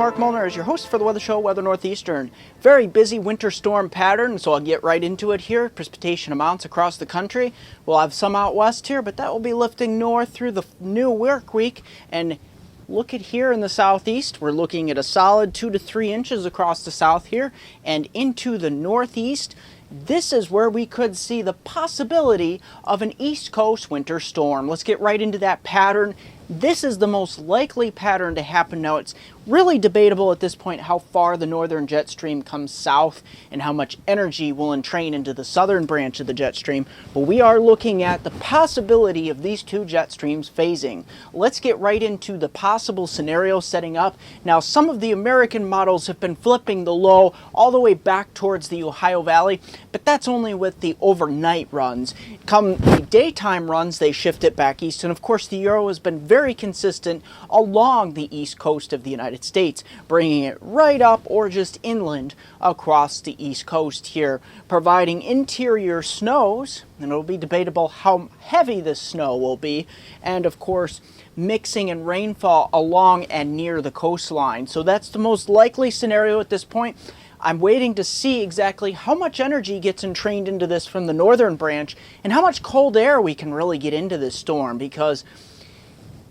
Mark Molnar as your host for the weather show, Weather Northeastern. Very busy winter storm pattern, so I'll get right into it here. Precipitation amounts across the country. We'll have some out west here, but that will be lifting north through the new work week. And look at here in the southeast, we're looking at a solid 2 to 3 inches across the south here and into the northeast. This is where we could see the possibility of an East Coast winter storm. Let's get right into that pattern. This is the most likely pattern to happen. Now, it's really debatable at this point how far the northern jet stream comes south and how much energy will entrain into the southern branch of the jet stream, but we are looking at the possibility of these two jet streams phasing. Let's get right into the possible scenario setting up. Now, some of the American models have been flipping the low all the way back towards the Ohio Valley, but that's only with the overnight runs. Come the daytime runs, they shift it back east, and of course the Euro has been very consistent along the east coast of the United States, bringing it right up or just inland across the east coast here, providing interior snows, and it'll be debatable how heavy this snow will be, and of course mixing in rainfall along and near the coastline. So that's the most likely scenario at this point. I'm waiting to see exactly how much energy gets entrained into this from the northern branch and how much cold air we can really get into this storm, because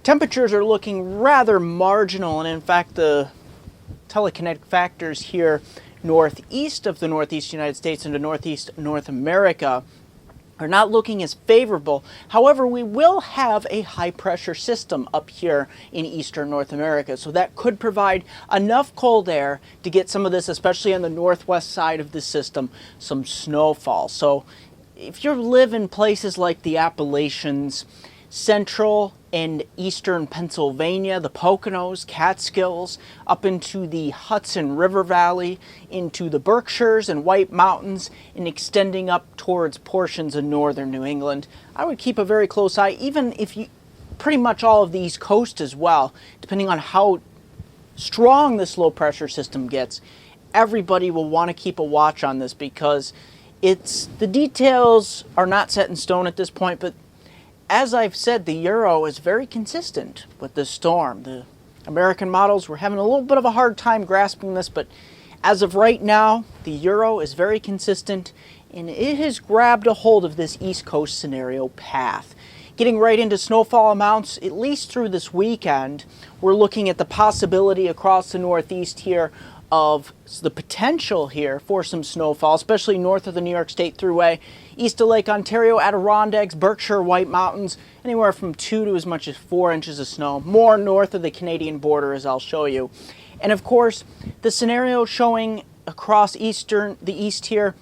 temperatures are looking rather marginal, and in fact the telekinetic factors here northeast of the northeast United States into northeast North America are not looking as favorable. However, we will have a high pressure system up here in eastern North America, so that could provide enough cold air to get some of this, especially on the northwest side of the system, some snowfall. So if you live in places like the Appalachians, central and eastern Pennsylvania, the Poconos, Catskills, up into the Hudson River Valley, into the Berkshires and White Mountains, and extending up towards portions of northern New England, I would keep a very close eye, even if you, pretty much all of the East Coast as well, depending on how strong this low pressure system gets. Everybody will want to keep a watch on this, because the details are not set in stone at this point, but as I've said, the Euro is very consistent with this storm. The American models were having a little bit of a hard time grasping this, but as of right now, the Euro is very consistent, and it has grabbed a hold of this East Coast scenario path. Getting right into snowfall amounts, at least through this weekend, we're looking at the possibility across the northeast here of the potential here for some snowfall, especially north of the New York State Thruway, east of Lake Ontario, Adirondacks, Berkshire, White Mountains, anywhere from 2 to as much as 4 inches of snow, more north of the Canadian border, as I'll show you. And of course, the scenario showing across the east here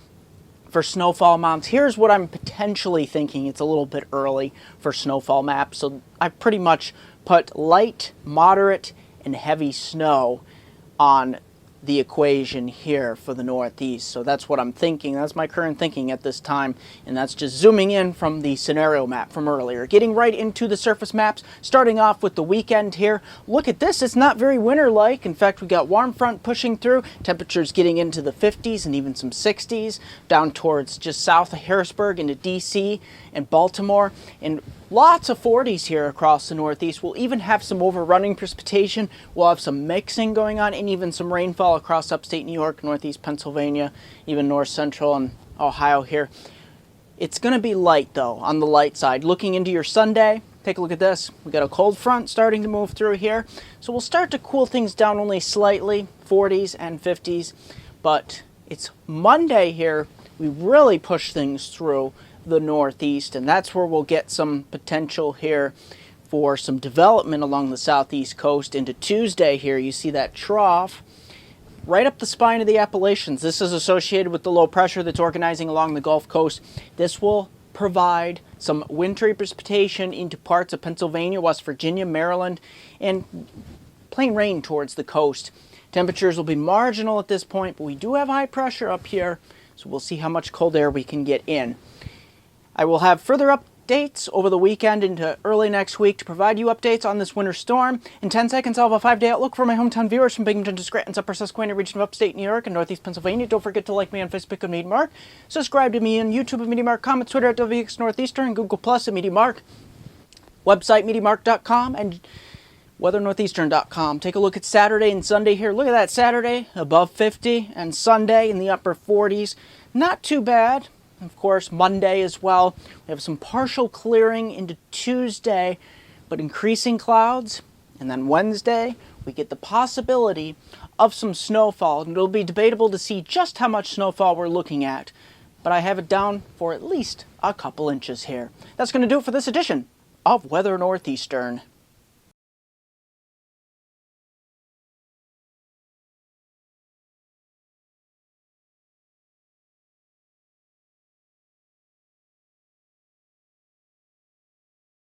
for snowfall amounts, here's what I'm potentially thinking. It's a little bit early for snowfall maps, so I pretty much put light, moderate, and heavy snow on the equation here for the northeast. So that's what I'm thinking. That's my current thinking at this time, and that's just zooming in from the scenario map from earlier. Getting right into the surface maps, starting off with the weekend here. Look at this, it's not very winter-like. In fact, we got warm front pushing through, temperatures getting into the 50s and even some 60s, down towards just south of Harrisburg into DC and Baltimore, and lots of 40s here across the northeast. We'll even have some overrunning precipitation. We'll have some mixing going on and even some rainfall across upstate New York, northeast Pennsylvania, even north central and Ohio here. It's going to be light though, on the light side. Looking into your Sunday, take a look at this. We got a cold front starting to move through here. So we'll start to cool things down only slightly, 40s and 50s. But it's Monday here. We really push things through the northeast, and that's where we'll get some potential here for some development along the southeast coast into Tuesday here. You see that trough right up the spine of the Appalachians. This is associated with the low pressure that's organizing along the Gulf Coast. This will provide some wintry precipitation into parts of Pennsylvania, West Virginia, Maryland, and plain rain towards the coast. Temperatures will be marginal at this point, but we do have high pressure up here, so we'll see how much cold air we can get in. I will have further updates over the weekend into early next week to provide you updates on this winter storm. In 10 seconds, I'll have a 5-day outlook for my hometown viewers from Binghamton to Scranton, Upper Susquehanna region of upstate New York and northeast Pennsylvania. Don't forget to like me on Facebook at MeteoMark. Subscribe to me on YouTube at MeteoMark, comment, Twitter at WX Northeastern, and Google Plus at MeteoMark. Website, MeteoMark.com, and WeatherNortheastern.com. Take a look at Saturday and Sunday here. Look at that Saturday, above 50, and Sunday in the upper 40s. Not too bad. Of course, Monday as well. We have some partial clearing into Tuesday, but increasing clouds. And then Wednesday, we get the possibility of some snowfall. And it'll be debatable to see just how much snowfall we're looking at. But I have it down for at least a couple inches here. That's going to do it for this edition of Weather Northeastern.